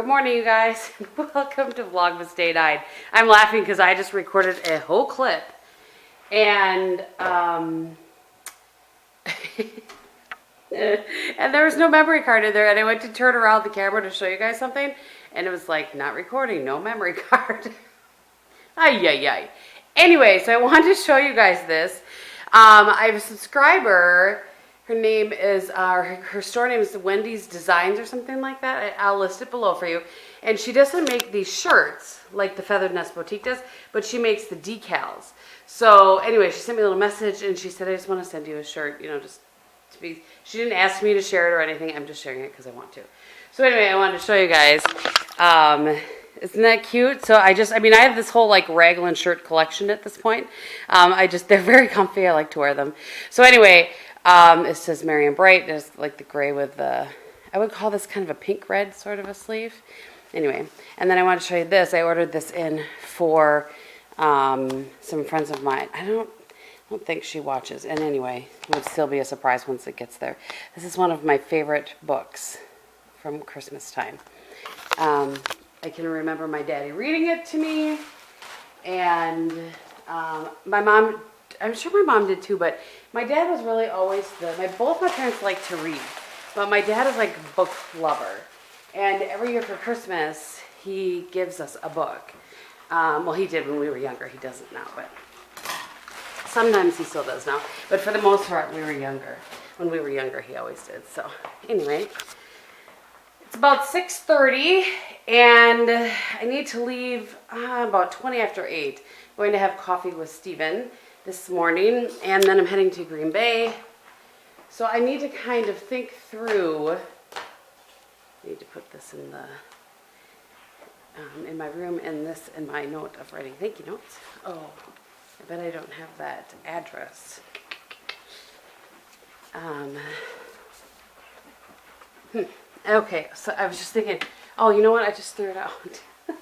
Good morning, you guys. Welcome to Vlogmas Day 9. I'm laughing because I just recorded a whole clip. And, and there was no memory card in there. And I went to turn around the camera to show you guys something. And it was like, not recording, no memory card. Ay, ay, ay. Anyway, so I wanted to show you guys this. I have a subscriber. Her name is, her store name is Wendy's Designs or something like that. I'll list it below for you. And she doesn't make these shirts like the Feathered Nest Boutique does, but she makes the decals. So anyway, she sent me a little message and she said, I just want to send you a shirt, you know, just to be, she didn't ask me to share it or anything. I'm just sharing it because I want to. So anyway, I wanted to show you guys. Isn't that cute? So I have this whole like raglan shirt collection at this point. They're very comfy. I like to wear them. So anyway, it says Merry and Bright. There's like the gray with the, I would call this kind of a pink red sort of a sleeve. Anyway, and then I want to show you this. I ordered this in for some friends of mine. I don't think she watches. And anyway, it would still be a surprise once it gets there. This is one of my favorite books from Christmas time. I can remember my daddy reading it to me, and my mom, I'm sure my mom did too, but my dad was really always both my parents like to read, but my dad is like a book lover, and every year for Christmas, he gives us a book. Well, he did when we were younger. He doesn't now, but sometimes he still does now, but for the most part, when we were younger, he always did. So anyway, it's about 6:30, and I need to leave about 20 after 8. I'm going to have coffee with Steven this morning, and then I'm heading to Green Bay. So I need to kind of think through. I need to put this in the in my room, and this in my note of writing thank you notes. Oh, I bet I don't have that address. Okay, so I was just thinking, oh, you know what? I just threw it out. I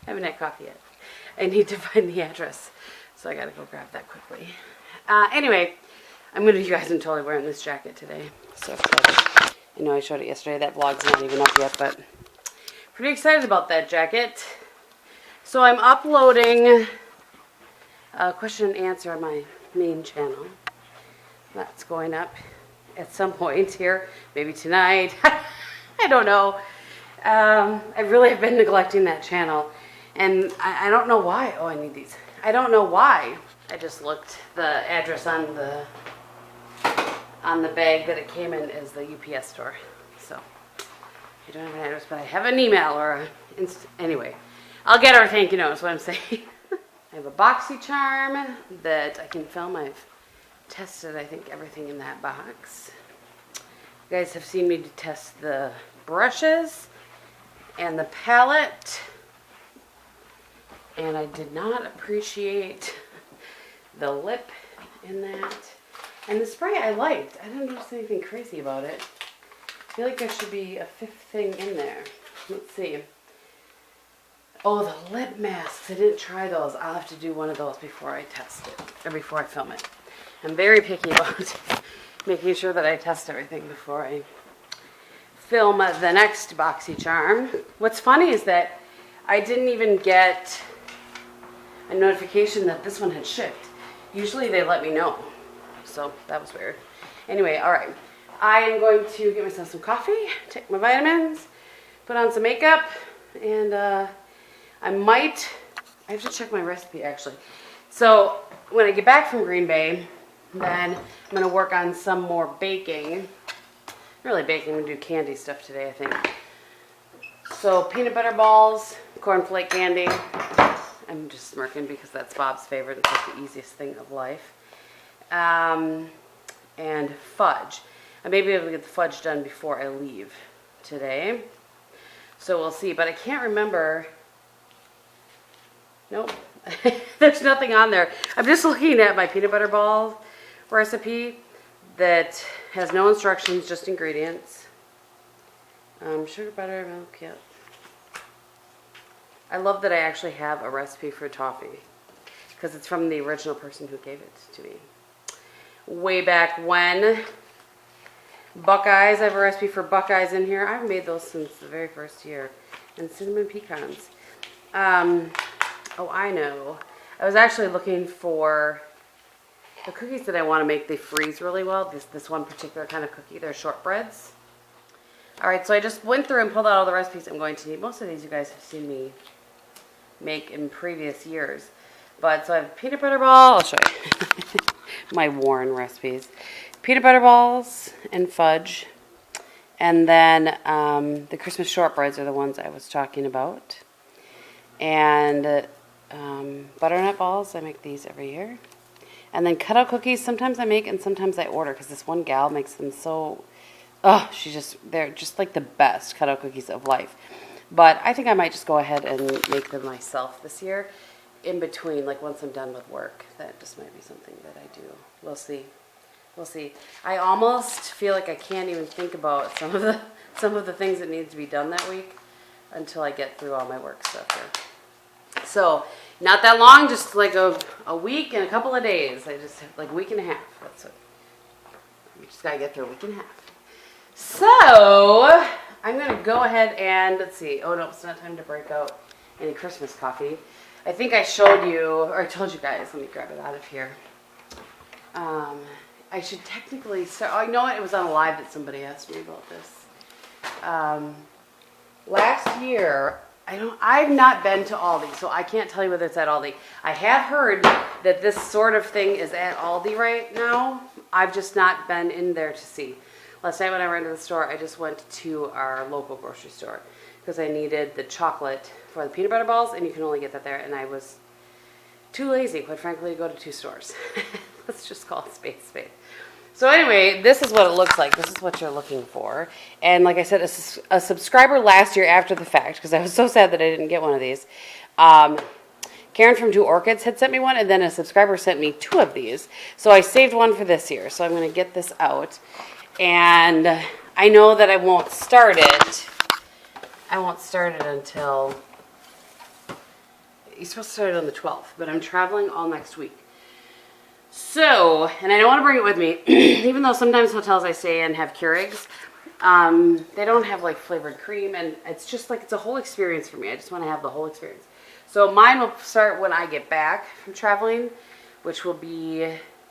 haven't had coffee yet. I need to find the address, so I gotta go grab that quickly. Anyway, you guys are totally wearing this jacket today. So excited. I know I showed it yesterday. That vlog's not even up yet, but pretty excited about that jacket. So I'm uploading a question and answer on my main channel. That's going up at some point here, maybe tonight. I don't know. I really have been neglecting that channel, and I don't know why. Oh, I need these. I don't know why. I just looked. The address on the bag that it came in is the UPS store. So I don't have an address, but I have an email or anyway. I'll get our thank you note. Is what I'm saying. I have a boxycharm that I can film. I've tested, I think, everything in that box. You guys have seen me test the brushes and the palette, and I did not appreciate the lip in that. And the spray I liked. I didn't notice anything crazy about it. I feel like there should be a fifth thing in there. Let's see. Oh, the lip masks. I didn't try those. I'll have to do one of those before I test it, or before I film it. I'm very picky about making sure that I test everything before I film the next boxycharm. What's funny is that I didn't even get a notification that this one had shipped. Usually they let me know, so that was weird. Anyway, all right. I am going to get myself some coffee, take my vitamins, put on some makeup, and I have to check my recipe actually. So when I get back from Green Bay, then I'm going to work on some more baking. Really baking, I'm going to do candy stuff today, I think. So peanut butter balls, cornflake candy. I'm just smirking because that's Bob's favorite. It's like the easiest thing of life. And fudge. I may be able to get the fudge done before I leave today. So we'll see. But I can't remember. Nope. There's nothing on there. I'm just looking at my peanut butter ball recipe that has no instructions, just ingredients. Sugar, butter, milk, yep. I love that I actually have a recipe for toffee because it's from the original person who gave it to me. Way back when Buckeyes. I have a recipe for Buckeyes in here. I've made those since the very first year. And cinnamon pecans. Oh, I know. I was actually looking for the cookies that I want to make. They freeze really well. This one particular kind of cookie. They're shortbreads. All right, so I just went through and pulled out all the recipes I'm going to need. Most of these you guys have seen me make in previous years. But so I have peanut butter ball. I'll show you my Warren recipes. Peanut butter balls and fudge. And then the Christmas shortbreads are the ones I was talking about. And butternut balls, I make these every year. And then cutout cookies, sometimes I make and sometimes I order because this one gal makes them so, they're just like the best cutout cookies of life. But I think I might just go ahead and make them myself this year in between, like once I'm done with work. That just might be something that I do. We'll see. We'll see. I almost feel like I can't even think about some of the things that need to be done that week until I get through all my work stuff here. So, not that long, just like a week and a couple of days. I just have like a week and a half. That's it. We just gotta get through a week and a half. So, I'm gonna go ahead and, let's see. Oh no, it's not time to break out any Christmas coffee. I think I showed you, or I told you guys, let me grab it out of here. I should technically start, oh, you know what? It was on a live that somebody asked me about this. Last year, I've not been to Aldi, so I can't tell you whether it's at Aldi. I have heard that this sort of thing is at Aldi right now. I've just not been in there to see. Last night when I went to the store, I just went to our local grocery store because I needed the chocolate for the peanut butter balls, and you can only get that there, and I was too lazy, quite frankly, to go to 2 stores. Let's just call it spade spade. So anyway, this is what it looks like. This is what you're looking for. And like I said, a subscriber last year after the fact, because I was so sad that I didn't get one of these. Karen from 2 Orchids had sent me one, and then a subscriber sent me 2 of these. So I saved one for this year. So I'm going to get this out. And I know that I won't start it. I won't start it until, you're supposed to start it on the 12th, but I'm traveling all next week. So, and I don't want to bring it with me, even though sometimes hotels I stay in have Keurigs, they don't have like flavored cream, and it's just like, it's a whole experience for me. I just want to have the whole experience. So mine will start when I get back from traveling, which will be,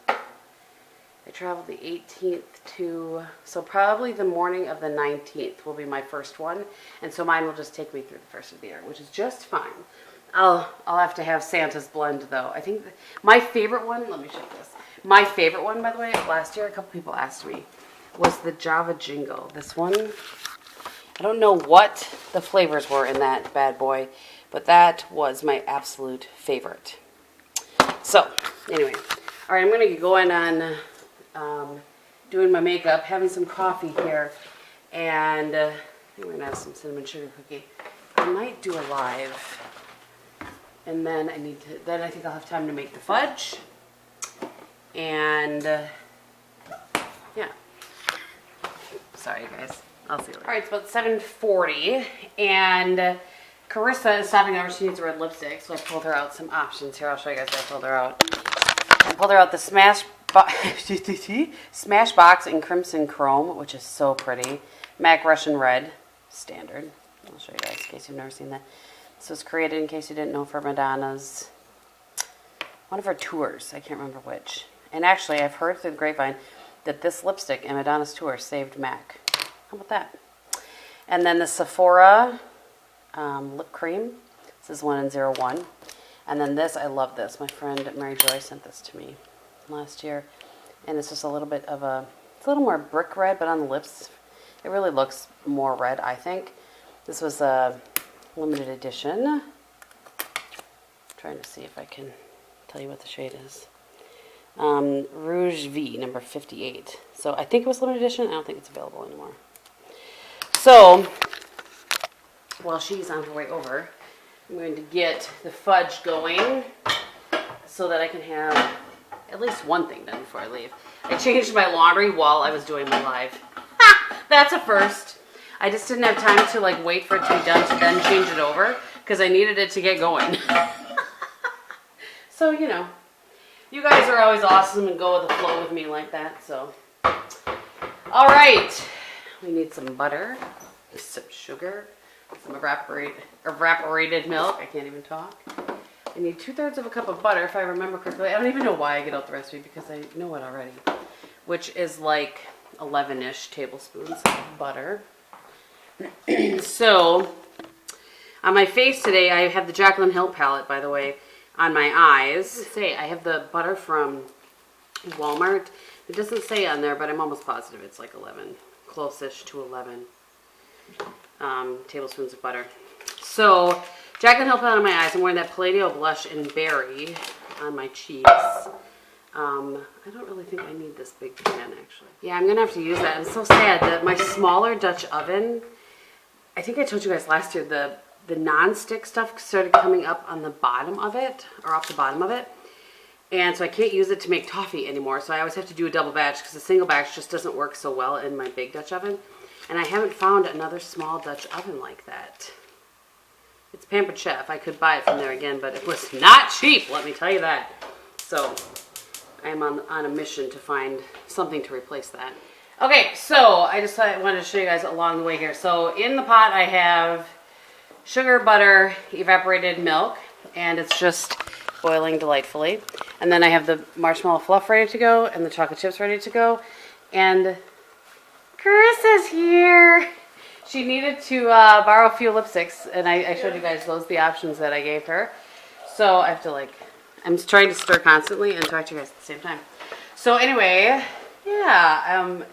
I traveled the 18th to, so probably the morning of the 19th will be my first one, and so mine will just take me through the first of the year, which is just fine. I'll have to have Santa's blend though. I think my favorite one, let me check this. My favorite one, by the way, last year a couple people asked me, was the Java Jingle. This one, I don't know what the flavors were in that bad boy, but that was my absolute favorite. So, anyway, all right, I'm going to get going on doing my makeup, having some coffee here, and we're going to have some cinnamon sugar cookie. I might do a live. And then then I think I'll have time to make the fudge. And, yeah. Sorry, guys. I'll see you later. All right, it's about 7:40. And Carissa is stopping over. She needs a red lipstick. So I pulled her out some options. Here, I'll show you guys what I pulled her out. I pulled her out the Smashbox in Crimson Chrome, which is so pretty. MAC Russian Red, standard. I'll show you guys in case you've never seen that. This was created, in case you didn't know, for Madonna's, one of her tours. I can't remember which. And actually, I've heard through the grapevine that this lipstick in Madonna's tour saved MAC. How about that? And then the Sephora lip cream. This is 1 in 01. And then this, I love this. My friend Mary Joy sent this to me last year. And it's just a little bit of it's a little more brick red, but on the lips, it really looks more red, I think. This was a limited edition. I'm trying to see if I can tell you what the shade is. Rouge V, number 58. So I think it was limited edition. I don't think it's available anymore. So, while she's on her way over, I'm going to get the fudge going so that I can have at least one thing done before I leave. I changed my laundry while I was doing my live. Ha! That's a first. I just didn't have time to like wait for it to be done to then change it over because I needed it to get going. So, you know, you guys are always awesome and go with the flow with me like that. So, All right, we need some butter, some sugar, some evaporated milk. I can't even talk. I need 2/3 of a cup of butter, if I remember correctly. I don't even know why I get out the recipe because I know it already, which is like 11-ish tablespoons of butter. So, on my face today, I have the Jaclyn Hill palette, by the way, on my eyes. I have the butter from Walmart. It doesn't say on there, but I'm almost positive it's like 11, close-ish to 11 tablespoons of butter. So, Jaclyn Hill palette on my eyes. I'm wearing that Palladio blush in berry on my cheeks. I don't really think I need this big pan, actually. Yeah, I'm going to have to use that. I'm so sad that my smaller Dutch oven, I think I told you guys last year, the non-stick stuff started coming up on the bottom of it, or off the bottom of it. And so I can't use it to make toffee anymore. So I always have to do a double batch because the single batch just doesn't work so well in my big Dutch oven. And I haven't found another small Dutch oven like that. It's Pampered Chef. I could buy it from there again, but it was not cheap, let me tell you that. So I'm on a mission to find something to replace that. Okay, so I just wanted to show you guys along the way here. So in the pot I have sugar, butter, evaporated milk, and it's just boiling delightfully. And then I have the marshmallow fluff ready to go and the chocolate chips ready to go. And Carissa's here. She needed to borrow a few lipsticks, and I showed you guys the options that I gave her. So I have to I'm trying to stir constantly and talk to you guys at the same time. So anyway, yeah,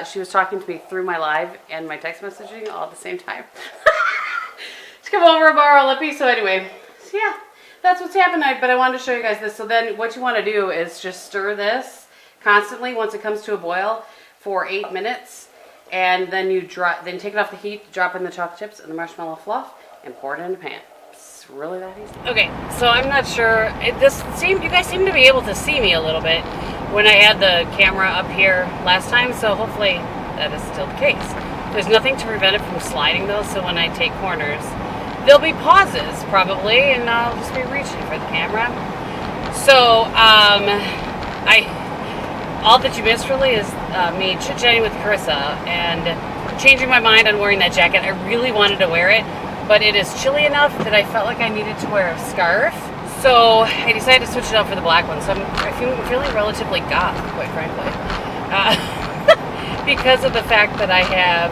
she was talking to me through my live and my text messaging all at the same time. To come over and borrow a lippy. So anyway, so yeah, that's what's happening. But I wanted to show you guys this. So then what you want to do is just stir this constantly once it comes to a boil for 8 minutes. And then then take it off the heat, drop in the chocolate chips and the marshmallow fluff, and pour it in a pan. It's really that easy. Okay, so I'm not sure. You guys seem to be able to see me a little bit when I had the camera up here last time, so hopefully that is still the case. There's nothing to prevent it from sliding though, so when I take corners, there'll be pauses probably, and I'll just be reaching for the camera. So, all that you missed really is me chit-chatting with Carissa and changing my mind on wearing that jacket. I really wanted to wear it, but it is chilly enough that I felt like I needed to wear a scarf. So I decided to switch it out for the black one. So I'm feeling relatively goth, quite frankly. Because of the fact that I have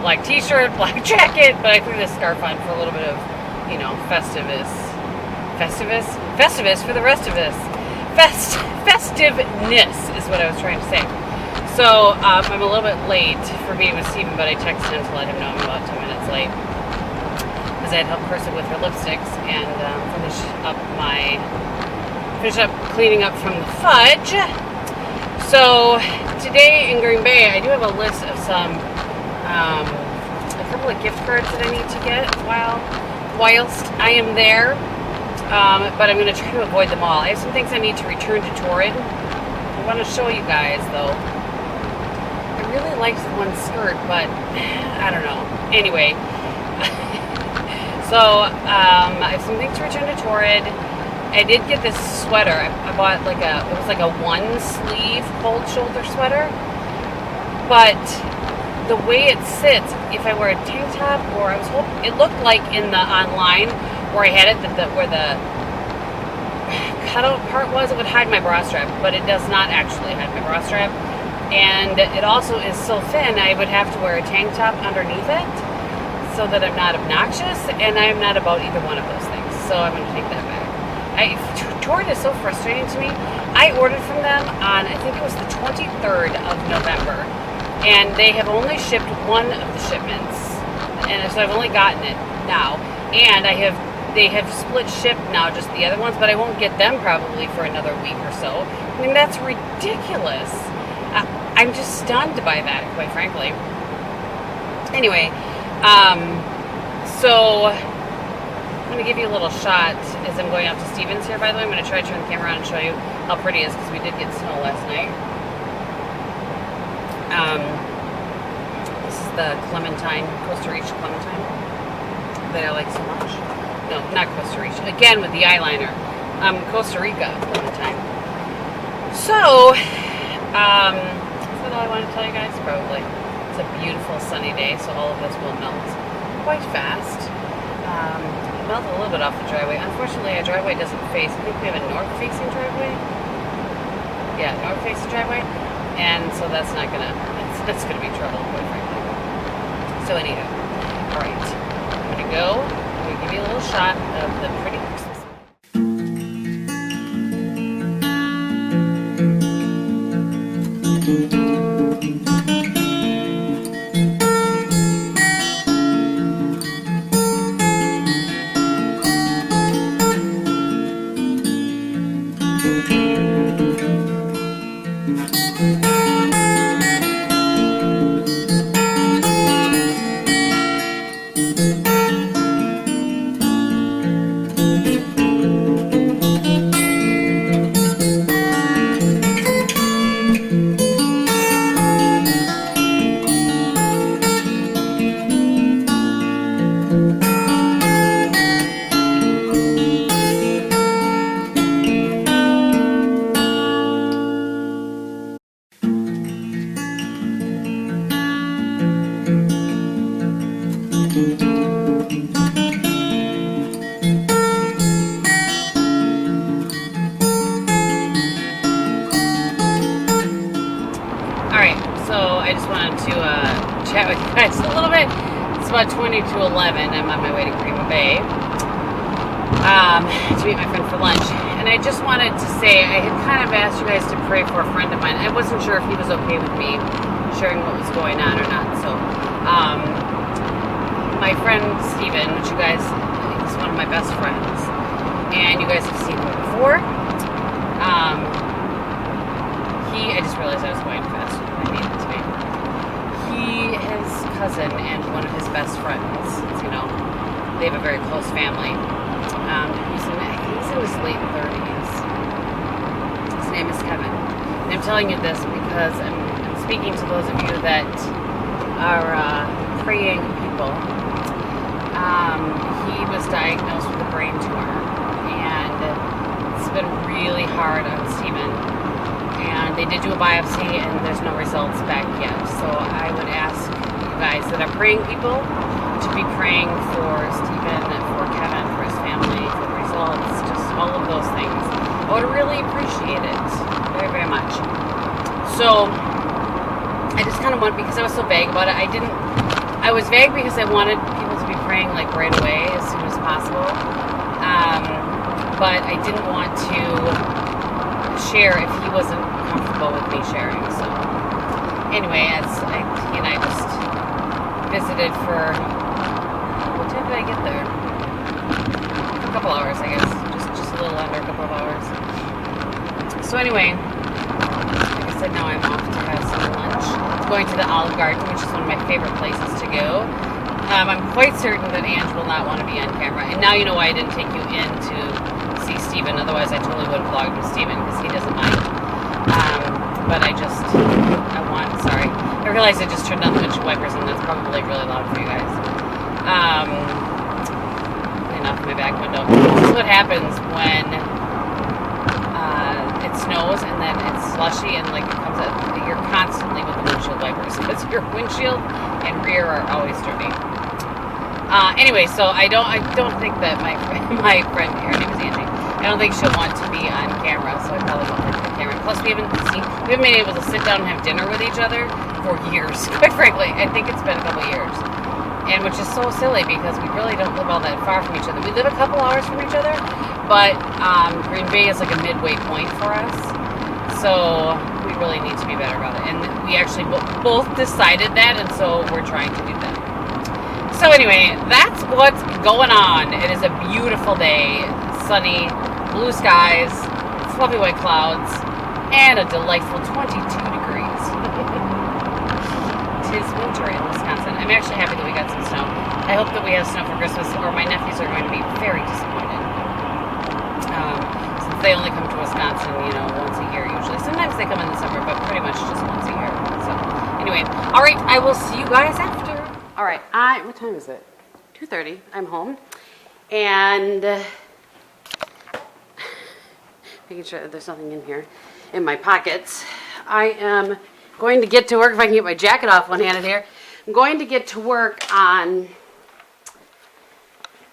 black t-shirt, black jacket, but I threw this scarf on for a little bit of, festivus for the rest of us. Festiveness is what I was trying to say. So I'm a little bit late for meeting with Steven, but I texted him to let him know I'm about 10 minutes late because I had helped Carissa with her lipsticks and finish up cleaning up from the Fudge. So today in Green Bay, I do have a list of a couple of gift cards that I need to get whilst I am there. But I'm going to try to avoid them all. I have some things I need to return to Torrid. I want to show you guys, though. I really liked the one skirt, but I don't know. Anyway, so I have some things to return to Torrid. I did get this sweater. I bought it was like a one-sleeve cold shoulder sweater. But the way it sits, if I wear a tank top, or it looked like in the online where I had it, where the cutout part was, it would hide my bra strap, but it does not actually hide my bra strap. And it also is so thin, I would have to wear a tank top underneath it so that I'm not obnoxious, and I'm not about either one of those things. So I'm going to take that back. Torrid is so frustrating to me. I ordered from them on, I think it was the 23rd of November, and they have only shipped one of the shipments, and so I've only gotten it now. And they have split shipped now, just the other ones, but I won't get them probably for another week or so. I mean, that's ridiculous. I'm just stunned by that, quite frankly. Anyway, so I'm going to give you a little shot as I'm going out to Stevens here, by the way. I'm going to try to turn the camera on and show you how pretty it is, because we did get snow last night. This is the Clementine, Costa Rica Clementine, that I like so much. No, not Costa Rica. Again, with the eyeliner. Costa Rica Clementine. So, Is that all I want to tell you guys? Probably. It's a beautiful sunny day, so all of this will melt quite fast. It melted a little bit off the driveway. Unfortunately, our driveway doesn't face. I think we have a north-facing driveway. Yeah, north-facing driveway, and so that's not gonna. That's gonna be trouble, quite frankly. So anyhow, all right, I'm gonna go. I'm gonna give you a little shot of the pretty Christmas. I just wanted to chat with you guys a little bit. It's about 20 to 11. I'm on my way to Green Bay to meet my friend for lunch. And I just wanted to say, I had kind of asked you guys to pray for a friend of mine. I wasn't sure if he was okay with me sharing what was going on or not. So, my friend Steven, which you guys, he's one of my best friends, and you guys have seen him before. I just realized I was going fast. I needed to be. His cousin and one of his best friends, you know, they have a very close family. He's in his late 30s. His name is Kevin. And I'm telling you this because I'm speaking to those of you that are praying people. He was diagnosed with a brain tumor, and it's been really hard on Steven. And they did do a biopsy, and there's no results back yet. So I would ask you guys that are praying people to be praying for Steven, for Kevin, for his family, for the results, just all of those things. I would really appreciate it very, very much. So I just kind of want, because I was so vague about it, I was vague because I wanted people to be praying like right away, as soon as possible. But I didn't want to share if he wasn't comfortable with me sharing. So anyway, he and I just visited for, what time did I get there? A couple hours, I guess. Just a little under a couple of hours. So anyway, like I said, now I'm off to have some lunch. It's going to the Olive Garden, which is one of my favorite places to go. I'm quite certain that Ange will not want to be on camera. And now you know why I didn't take you in to see Steven. Otherwise, I totally would have vlogged with Steven because he doesn't mind. But I realized I just turned on the windshield wipers, and that's probably really loud for you guys. Clean off my back window. This is what happens when it snows and then it's slushy and like it comes out. You're constantly with the windshield wipers because your windshield and rear are always dirty. Anyway, so I don't think that my friend, her name is Angie, I don't think she'll want to be on camera, so I probably won't take the camera. Plus, we haven't been able to sit down and have dinner with each other for years, quite frankly. I think it's been a couple years. And which is so silly because we really don't live all that far from each other. We live a couple hours from each other, but Green Bay is like a midway point for us. So we really need to be better about it. And we actually both decided that, and so we're trying to do that. So anyway, that's what's going on. It is a beautiful day, sunny, blue skies, fluffy white clouds, and a delightful 22 degrees. Tis winter in Wisconsin. I'm actually happy that we got some snow. I hope that we have snow for Christmas, or my nephews are going to be very disappointed. Since they only come to Wisconsin, once a year usually. Sometimes they come in the summer, but pretty much just once a year. So anyway, all right, I will see you guys after. All right, what time is it? 2:30. I'm home, and making sure that there's nothing in here in my pockets. I am going to get to work, if I can get my jacket off one-handed here. I'm going to get to work on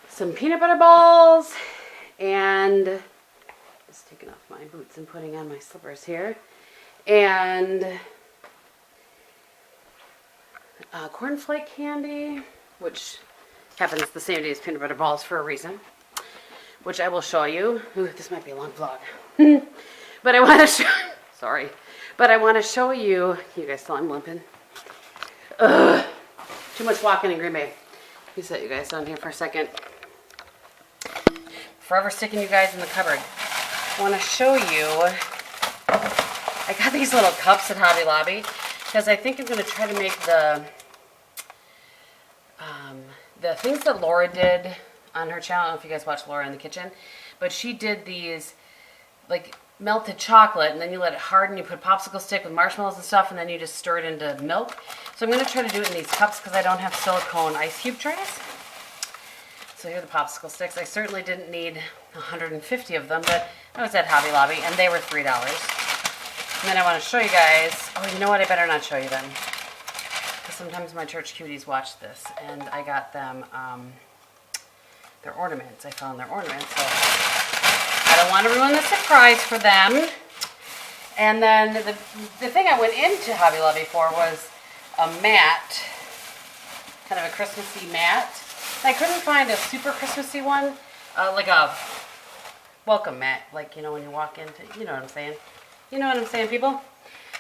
some peanut butter balls and just taking off my boots and putting on my slippers here. And cornflake candy, which happens the same day as peanut butter balls for a reason, which I will show you. Ooh, this might be a long vlog. But I want to show, sorry, but I want to show you, you guys saw I'm limping. Ugh, too much walking in Green Bay. You set you guys down here for a second. Forever sticking you guys in the cupboard. I want to show you, I got these little cups at Hobby Lobby because I think I'm going to try to make the things that Laura did on her channel. I don't know if you guys watch Laura in the kitchen, but she did these like melted chocolate, and then you let it harden, you put a popsicle stick with marshmallows and stuff, and then you just stir it into milk. So I'm going to try to do it in these cups because I don't have silicone ice cube trays. So here are the popsicle sticks. I certainly didn't need 150 of them, but I was at Hobby Lobby, and they were $3. And then I want to show you guys, oh, you know what, I better not show you them. Because sometimes my church cuties watch this, and I got them their ornaments. I found their ornaments, so I don't want to ruin the surprise for them. And then the thing I went into Hobby Lobby for was a mat, kind of a Christmassy mat. I couldn't find a super Christmassy one, like a welcome mat, like, you know, when you walk into, you know what I'm saying. You know what I'm saying, people?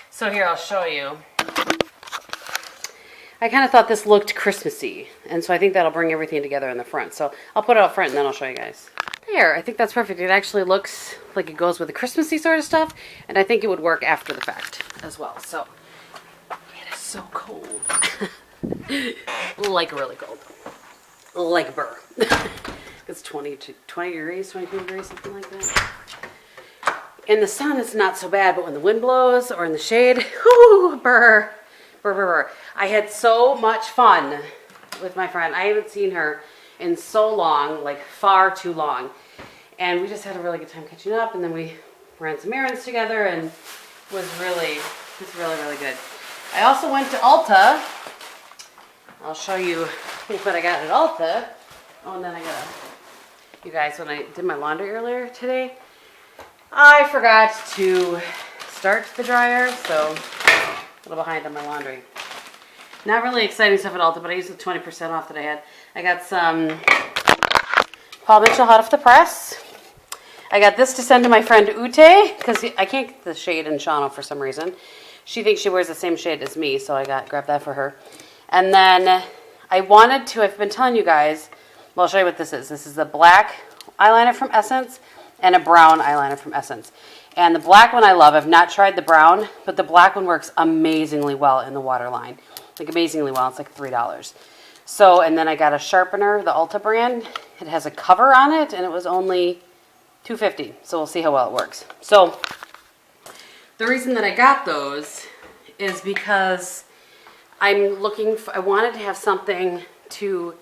So here, I'll show you. I kind of thought this looked Christmassy, and so I think that'll bring everything together in the front. So I'll put it up front, and then I'll show you guys. There, I think that's perfect. It actually looks like it goes with the Christmassy sort of stuff, and I think it would work after the fact as well. So, it is so cold. Like really cold. Like burr. It's 20 degrees, 22 degrees, something like that. In the sun, it's not so bad, but when the wind blows or in the shade, whoo, burr. Burr, burr, burr. I had so much fun with my friend. I haven't seen her in so long, like far too long. And we just had a really good time catching up, and then we ran some errands together, and it was really, really good. I also went to Ulta. I'll show you what I got at Ulta. Oh, and then I got, you guys, when I did my laundry earlier today, I forgot to start the dryer, so a little behind on my laundry. Not really exciting stuff at Ulta, but I used the 20% off that I had. I got some Paul Mitchell hot off the press. I got this to send to my friend Ute, because I can't get the shade in Shawano for some reason. She thinks she wears the same shade as me, so I grabbed that for her. And then I wanted to, I've been telling you guys, well, I'll show you what this is. This is a black eyeliner from Essence and a brown eyeliner from Essence. And the black one I love. I've not tried the brown, but the black one works amazingly well in the waterline. Like amazingly well. It's like $3. So, and then I got a sharpener, the Ulta brand. It has a cover on it, and it was only $2.50. So we'll see how well it works. So the reason that I got those is because I'm looking for, I wanted to have something to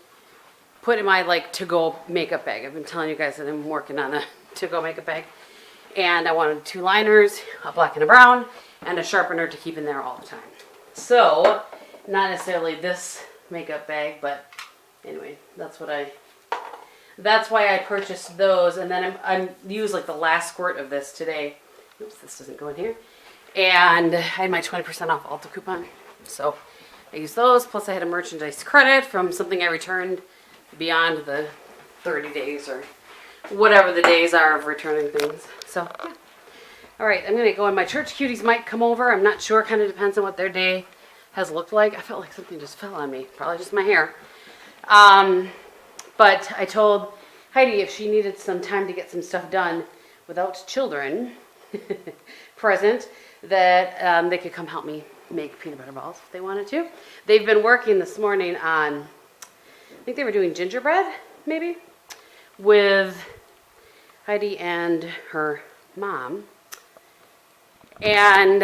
put in my like to-go makeup bag. I've been telling you guys that I'm working on a to-go makeup bag. And I wanted 2 liners, a black and a brown, and a sharpener to keep in there all the time. So, not necessarily this makeup bag, but anyway, that's why I purchased those. And then I'm used like the last squirt of this today. Oops, this doesn't go in here. And I had my 20% off Ulta coupon. So I used those, plus I had a merchandise credit from something I returned beyond the 30 days or whatever the days are of returning things. So, yeah. All right, I'm going to go, and my church cuties might come over. I'm not sure. Kind of depends on what their day has looked like. I felt like something just fell on me. Probably just my hair. But I told Heidi if she needed some time to get some stuff done without children present, that they could come help me make peanut butter balls if they wanted to. They've been working this morning on, I think they were doing gingerbread, maybe, with Heidi and her mom. And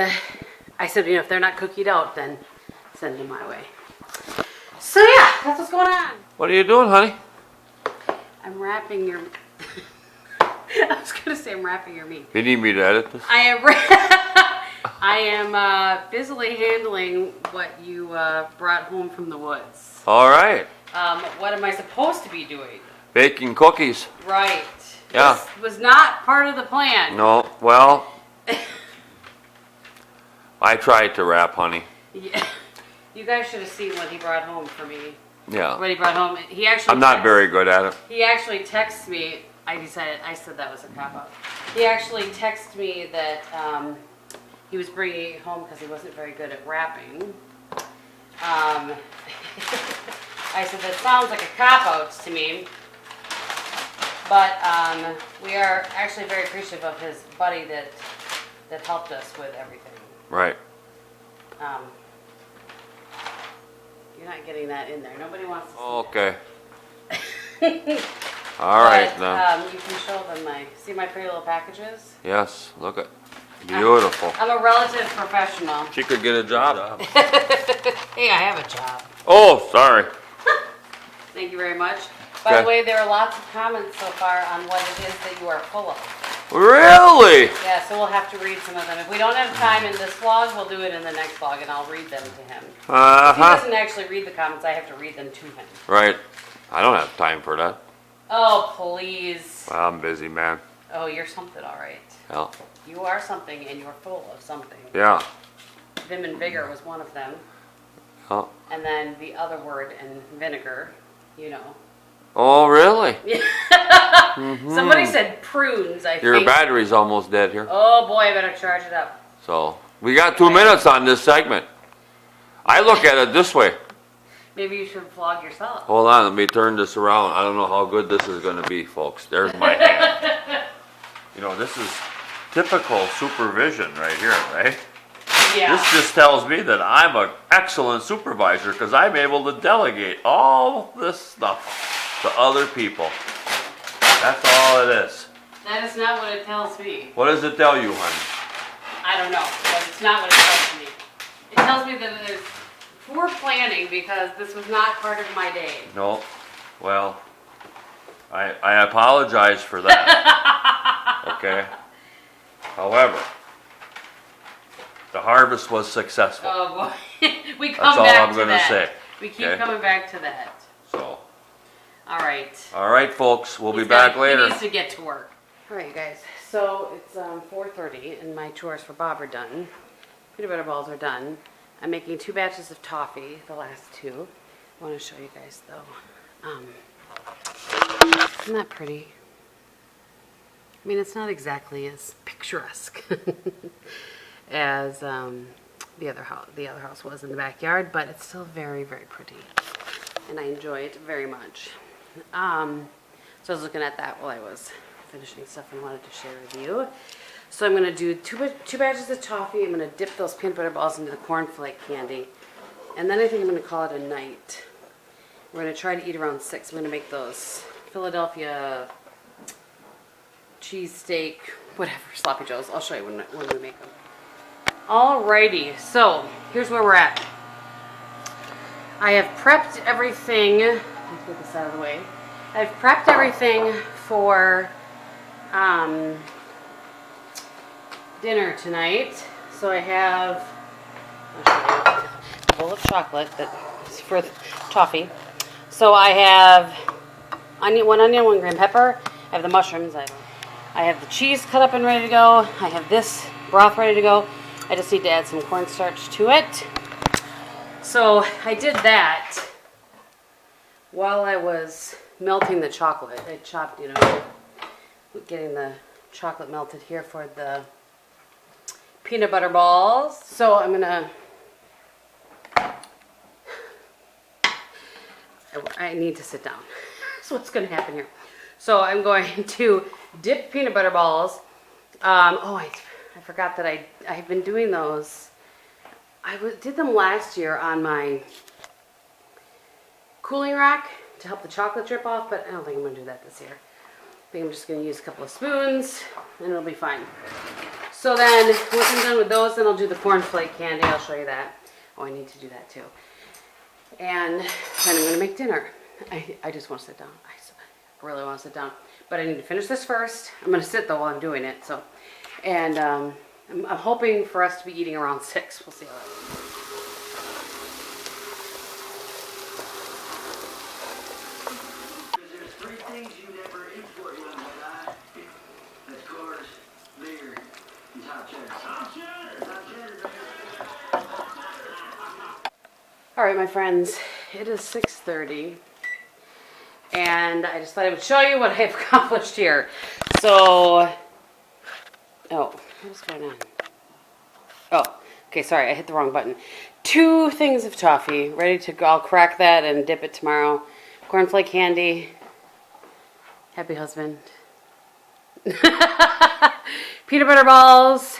I said, you know, if they're not cookied out, then send them my way. So yeah, that's what's going on. What are you doing, honey? I'm wrapping your... I was going to say I'm wrapping your meat. You need me to edit this? I am... I am busily handling what you brought home from the woods. All right. What am I supposed to be doing? Baking cookies. Right. Yeah. This was not part of the plan. No, well, I tried to wrap, honey. Yeah. You guys should have seen what he brought home for me. Yeah. What he brought home. He actually. I'm not very good at it. He actually texted me. I said that was a cop out. He actually texted me that he was bringing it home because he wasn't very good at wrapping. I said that sounds like a cop out to me. But we are actually very appreciative of his buddy that helped us with everything. Right. You're not getting that in there. Nobody wants to see Okay. All right, but, then. you can show them see my pretty little packages? Yes, look at beautiful. I'm a relative professional. She could get a job. Hey, I have a job. Oh, sorry. Thank you very much. By Okay. the way, there are lots of comments so far on what it is that you are full of. Really? Yeah, so we'll have to read some of them. If we don't have time in this vlog, we'll do it in the next vlog, and I'll read them to him. If he doesn't actually read the comments, I have to read them to him. Right. I don't have time for that. Oh, please. Well, I'm busy, man. Oh, you're something, all right. Yeah. You are something, and you're full of something. Yeah. Vim and vigor was one of them. Oh, And then the other word in vinegar, you know. oh really? Somebody said prunes, I Your think. battery's almost dead here. Oh boy, I better charge it up. So, we got 2 minutes on this segment. I look at it this way. Maybe you should vlog yourself. Hold on, let me turn this around. I don't know how good this is going to be, folks. There's my hand. You know, this is typical supervision right here, right? Yeah. This just tells me that I'm an excellent supervisor because I'm able to delegate all this stuff to other people. That's all it is. That is not what it tells me. What does it tell you, honey? I don't know, but it's not what it tells me. It tells me that there's poor planning because this was not part of my day. No. Well, I apologize for that. Okay. However, the harvest was successful. Oh boy. We come That's all back I'm to gonna that. say. We keep Okay. coming back to that. So, All right. all right, folks. We'll be back later. He needs to get to work. All right, you guys. So it's 4:30 and my chores for Bob are done. Peanut butter balls are done. I'm making 2 batches of toffee, the last 2. I want to show you guys though. Isn't that pretty? I mean, it's not exactly as picturesque as the other house was in the backyard, but it's still very, very pretty, and I enjoy it very much. So I was looking at that while I was finishing stuff and wanted to share with you. So I'm going to do two batches of toffee. I'm going to dip those peanut butter balls into the cornflake candy, and then I think I'm going to call it a night. We're going to try to eat around 6. I'm going to make those Philadelphia cheesesteak, whatever, sloppy joes. I'll show you when we make them. Alrighty, so here's where we're at. I have prepped everything. Let me get this out of the way. I've prepped everything for dinner tonight. So I have a bowl of chocolate that's for toffee. So I have one onion, 1 green pepper. I have the mushrooms. I have the cheese cut up and ready to go. I have this broth ready to go. I just need to add some cornstarch to it. So I did that while I was melting the chocolate. I chopped, getting the chocolate melted here for the peanut butter balls. So I'm gonna, I need to sit down. So what's gonna happen here? So I'm going to dip peanut butter balls. I forgot that I've been doing those. I did them last year on my cooling rack to help the chocolate drip off, but I don't think I'm going to do that this year. I think I'm just going to use a couple of spoons and it'll be fine. So then, once I'm done with those, then I'll do the cornflake candy. I'll show you that. Oh, I need to do that too. And then I'm going to make dinner. I just want to sit down. I really want to sit down. But I need to finish this first. I'm going to sit though while I'm doing it. So, and I'm hoping for us to be eating around 6. We'll see how that goes. There's 3 things you never import, young guy. That's cars, beer, and hot cheddar. Hot cheddar! Hot cheddar, All right, my friends, it is 6:30, and I just thought I would show you what I've accomplished here. So, oh, what's going on? Oh, okay, sorry, I hit the wrong button. 2 things of toffee, ready to go. I'll crack that and dip it tomorrow. Cornflake candy. Happy husband. Peanut butter balls.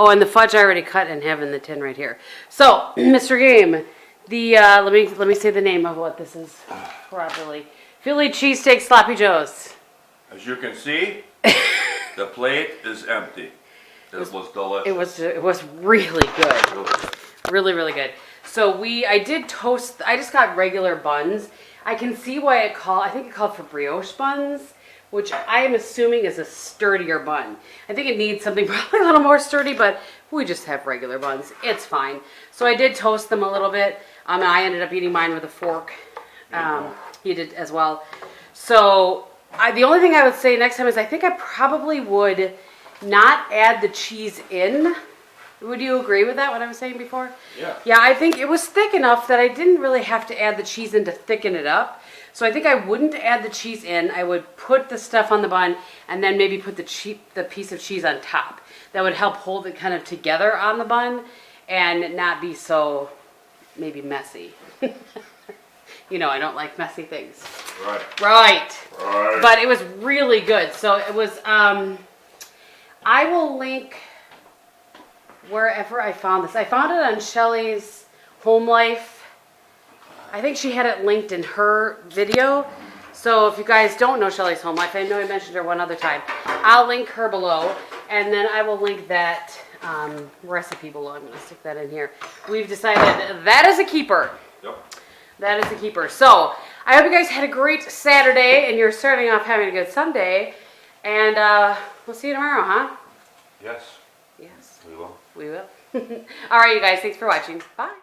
Oh, and the fudge I already cut and have in the tin right here. So, Mr. Gehm, the let me say the name of what this is properly. Philly cheesesteak sloppy joes. As you can see, the plate is empty. It was delicious. It was really good. Really, really good. So I did toast. I just got regular buns. I can see why I think it called for brioche buns, which I am assuming is a sturdier bun. I think it needs something probably a little more sturdy, but we just have regular buns. It's fine. So I did toast them a little bit. And I ended up eating mine with a fork. He did as well. So the only thing I would say next time is I think I probably would not add the cheese in. Would you agree with that, what I was saying before? Yeah. Yeah, I think it was thick enough that I didn't really have to add the cheese in to thicken it up. So I think I wouldn't add the cheese in. I would put the stuff on the bun and then maybe put the piece of cheese on top. That would help hold it kind of together on the bun and not be so maybe messy. You know, I don't like messy things. Right. Right. But it was really good. So it was, I will link wherever I found this. I found it on Shelly's Home Life. I think she had it linked in her video. So if you guys don't know Shelly's Home Life, I know I mentioned her one other time. I'll link her below, and then I will link that recipe below. I'm going to stick that in here. We've decided that is a keeper. Yep. That is a keeper. So I hope you guys had a great Saturday, and you're starting off having a good Sunday. And we'll see you tomorrow, huh? Yes. Yes. We will. We will. All right, you guys. Thanks for watching. Bye.